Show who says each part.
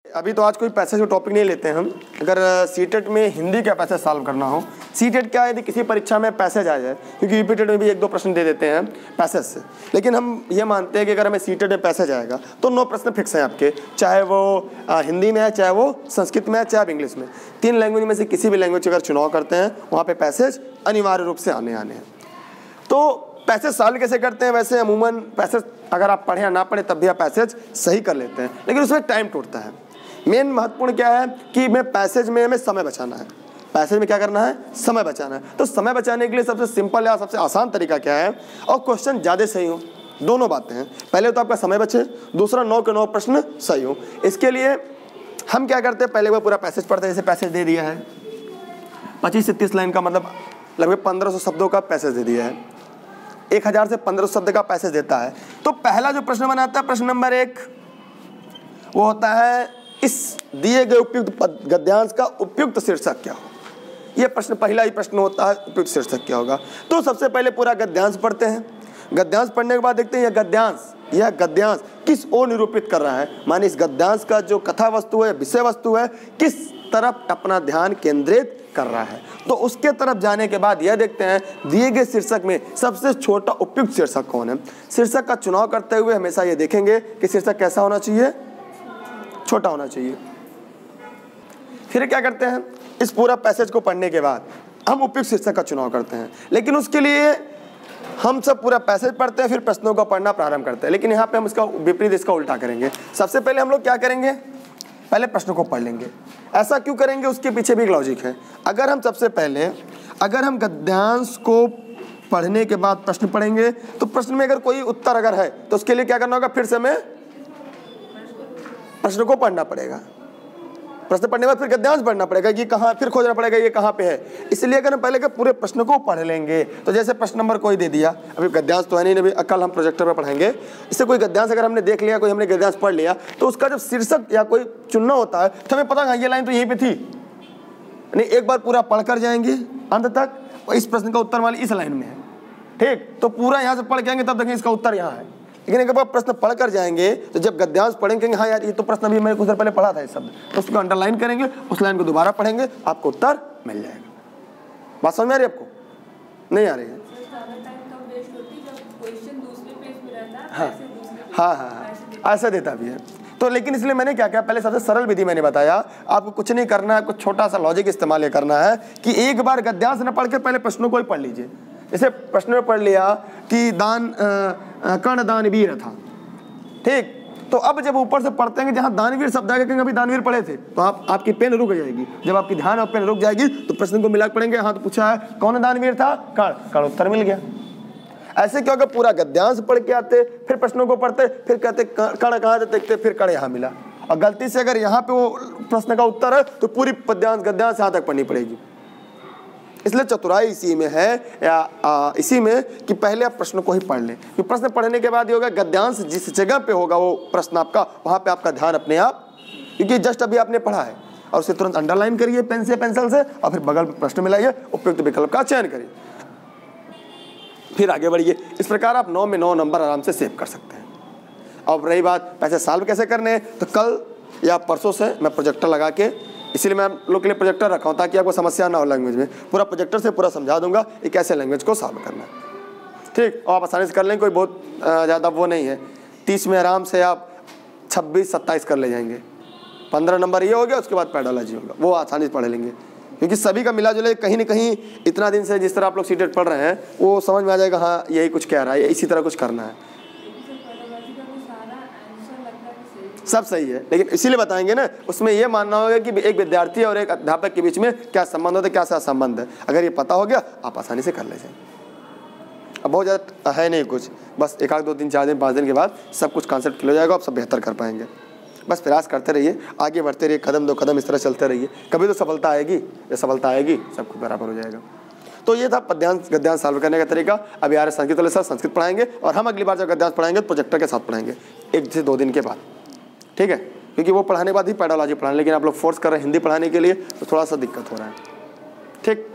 Speaker 1: अभी तो आज कोई पैसेज का टॉपिक नहीं लेते हैं हम। अगर सीटेट में हिंदी का पैसेज सॉल्व करना हो, सीटेट क्या है, यदि किसी परीक्षा में पैसेज आ जाए, क्योंकि यूपीटेट में भी 1-2 प्रश्न दे देते हैं पैसेज से, लेकिन हम ये मानते हैं कि अगर हमें सीटेट में पैसेज आएगा तो 9 प्रश्न फिक्स हैं आपके, चाहे वो हिंदी में है, चाहे वो संस्कृत में है, चाहे इंग्लिश में। 3 लैंग्वेज में से किसी भी लैंग्वेज अगर चुनाव करते हैं वहाँ पर पैसेज अनिवार्य रूप से आने हैं। तो पैसेज सॉल्व कैसे करते हैं? वैसे अमूमन पैसेज अगर आप पढ़े या ना पढ़े तब भी आप पैसेज सही कर लेते हैं, लेकिन उसमें टाइम टूटता है। मेन महत्वपूर्ण क्या है कि मैं पैसेज में हमें समय बचाना है। पैसेज में क्या करना है? समय बचाना है। तो समय बचाने के लिए सबसे सिंपल या सबसे आसान तरीका क्या है? और क्वेश्चन ज़्यादा सही हो, दोनों बातें हैं। पहले तो आपका समय बचे, दूसरा 9 के 9 प्रश्न सही हो। इसके लिए हम क्या करते हैं, पहले वो पूरा पैसेज पढ़ते हैं। जैसे पैसेज दे दिया है 25 से 30 लाइन का, मतलब लगभग 1500 शब्दों का पैसेज दे दिया है। 1000 से 1500 शब्द का पैसेज देता है। तो पहला जो प्रश्न बनाता है, प्रश्न नंबर 1, वो होता है इस दिए गए उपयुक्त गद्यांश का उपयुक्त शीर्षक क्या हो। यह प्रश्न पहला ही प्रश्न होता है, उपयुक्त शीर्षक क्या होगा। तो सबसे पहले पूरा गद्यांश पढ़ते हैं। गद्यांश पढ़ने के बाद देखते हैं यह गद्यांश किस ओर निरूपित कर रहा है, माने इस गद्यांश का जो कथा वस्तु है, विषय वस्तु है, किस तरफ अपना ध्यान केंद्रित कर रहा है। तो उसके तरफ जाने के बाद यह देखते हैं दिए गए शीर्षक में सबसे छोटा उपयुक्त शीर्षक कौन है। शीर्षक का चुनाव करते हुए हमेशा ये देखेंगे कि शीर्षक कैसा होना चाहिए, छोटा होना चाहिए। फिर क्या करते हैं, इस पूरा पैसेज को पढ़ने के बाद हम उपयुक्त शीर्षक का चुनाव करते हैं। लेकिन उसके लिए हम सब पूरा पैसेज पढ़ते हैं, फिर प्रश्नों को पढ़ना प्रारंभ करते हैं। लेकिन यहाँ पे हम इसका विपरीत, इसका उल्टा करेंगे। सबसे पहले हम लोग क्या करेंगे, पहले प्रश्नों को पढ़ लेंगे। ऐसा क्यों करेंगे, उसके पीछे भी एक लॉजिक है। अगर हम सबसे पहले गद्यांश को पढ़ने के बाद प्रश्न पढ़ेंगे तो प्रश्न में अगर कोई उत्तर अगर है तो उसके लिए क्या करना होगा, फिर से हमें प्रश्न को पढ़ना पड़ेगा। प्रश्न पढ़ने के बाद फिर गद्यांश पढ़ना पड़ेगा कि कहाँ, फिर खोजना पड़ेगा ये कहाँ पे है। इसलिए अगर हम पहले के पूरे प्रश्न को पढ़ लेंगे तो जैसे प्रश्न नंबर कोई दे दिया, अभी गद्यांश तो है नहीं, अभी कल हम प्रोजेक्टर पर पढ़ेंगे। इससे कोई गद्यांश अगर हमने देख लिया, कोई हमने गद्यांश पढ़ लिया, तो उसका जब शीर्षक या कोई चुनना होता है तो हमें पता है ये लाइन तो यहीं पर थी, नहीं एक बार पूरा पढ़ कर जाएंगे अंत तक, और इस प्रश्न का उत्तर वाली इस लाइन में है, ठीक। तो पूरा यहाँ से पढ़ के आएंगे तब देखेंगे इसका उत्तर यहाँ है। लेकिन एक बार प्रश्न पढ़ कर जाएंगे तो जब गद्यांश पढ़ेंगे, हाँ यार ये तो प्रश्न अभी मैंने कुछ देर पहले पढ़ा था, ये शब्द, तो उसको अंडरलाइन करेंगे, उस लाइन को दोबारा पढ़ेंगे, आपको उत्तर मिल जाएगा। बात समझ में आ रही है आपको? नहीं आ रही है? हाँ, ऐसा देता भी है। तो लेकिन इसलिए मैंने क्या किया, पहले सबसे सरल विधि मैंने बताया, आपको कुछ नहीं करना है, कुछ छोटा सा लॉजिक इस्तेमाल ये करना है कि एक बार गद्यांश न पढ़ के पहले प्रश्नों को ही पढ़ लीजिए। जैसे प्रश्न में पढ़ लिया कि कर्ण दानवीर था, ठीक। तो अब जब ऊपर से पढ़ते हैं जहाँ दानवीर शब्द आएगा, क्योंकि अभी दानवीर पढ़े थे, तो आपकी पेन रुक जाएगी। जब आपकी ध्यान और पेन रुक जाएगी तो प्रश्न को मिला पढ़ेंगे, हाँ तो पूछा है कौन दानवीर था, कर्ण, उत्तर मिल गया। ऐसे क्यों? अगर पूरा गद्यांश पढ़ के आते, फिर प्रश्नों को पढ़ते, फिर कहते कर्ण कहाँ से देखते, फिर कर्ण यहाँ मिला, और गलती से अगर यहाँ पे वो प्रश्न का उत्तर है तो पूरी गद्यांश यहाँ तक पढ़नी पड़ेगी। इसलिए चतुराई इसी में है, या इसी में कि पहले आप प्रश्न को ही पढ़ लें। कि प्रश्न पढ़ने के बाद ये होगा, गद्यांश जिस जगह पे होगा वो प्रश्न आपका, वहाँ पे आपका ध्यान अपने आप, क्योंकि जस्ट अभी आपने पढ़ा है, और उसे तुरंत अंडरलाइन करिए पेन से, पेंसिल से, और फिर बगल में प्रश्न मिलाइए, उपयुक्त विकल्प का चयन करिए, फिर आगे बढ़िए। इस प्रकार आप 9 में 9 नंबर आराम से सेव कर सकते हैं। अब रही बात पैसे सॉल्व कैसे करने हैं, तो कल या परसों से मैं प्रोजेक्टर लगा के, इसीलिए मैं आप लोग के लिए प्रोजेक्टर रखा हूँ ताकि आपको समस्या ना हो लैंग्वेज में, पूरा प्रोजेक्टर से पूरा समझा दूंगा कि कैसे लैंग्वेज को सॉल्व करना है, ठीक। और आप आसानी से कर लेंगे, कोई बहुत ज़्यादा वो नहीं है। 30 में आराम से आप 26-27 कर ले जाएंगे। 15 नंबर ये हो गया, उसके बाद पेडोलॉजी होगा, वो आसानी से पढ़ लेंगे, क्योंकि सभी का मिला जुला कहीं ना कहीं इतना दिन से जिस तरह आप लोग सीटेट पढ़ रहे हैं वो समझ में आ जाएगा, हाँ यही कुछ कह रहा है, इसी तरह कुछ करना है, सब सही है। लेकिन इसीलिए बताएंगे ना, उसमें यह मानना होगा कि एक विद्यार्थी और एक अध्यापक के बीच में क्या संबंध होता है, क्या सा संबंध है। अगर ये पता हो गया आप आसानी से कर ले जाए। अब बहुत ज़्यादा है नहीं कुछ, बस 1 2 3 4 दिन 5 दिन के बाद सब कुछ कॉन्सेप्ट क्लियर हो जाएगा, आप सब बेहतर कर पाएंगे। बस प्रयास करते रहिए, आगे बढ़ते रहिए, कदम 2 कदम इस तरह चलते रहिए, कभी तो सफलता आएगी। जब सफलता आएगी सब कुछ बराबर हो जाएगा। तो ये था गद्यांश सॉल्व करने का तरीका। अभी आ रहे संस्कृत वाले साथ संस्कृत पढ़ाएंगे, और हम अगली बार जब गद्यांश पढ़ाएंगे तो प्रोजेक्टर के साथ पढ़ाएंगे 1 से 2 दिन के बाद, ठीक है। क्योंकि वो पढ़ाने के बाद ही पेडोलॉजी पढ़ाने, लेकिन आप लोग फोर्स कर रहे हैं हिंदी पढ़ाने के लिए, तो थोड़ा सा दिक्कत हो रहा है, ठीक।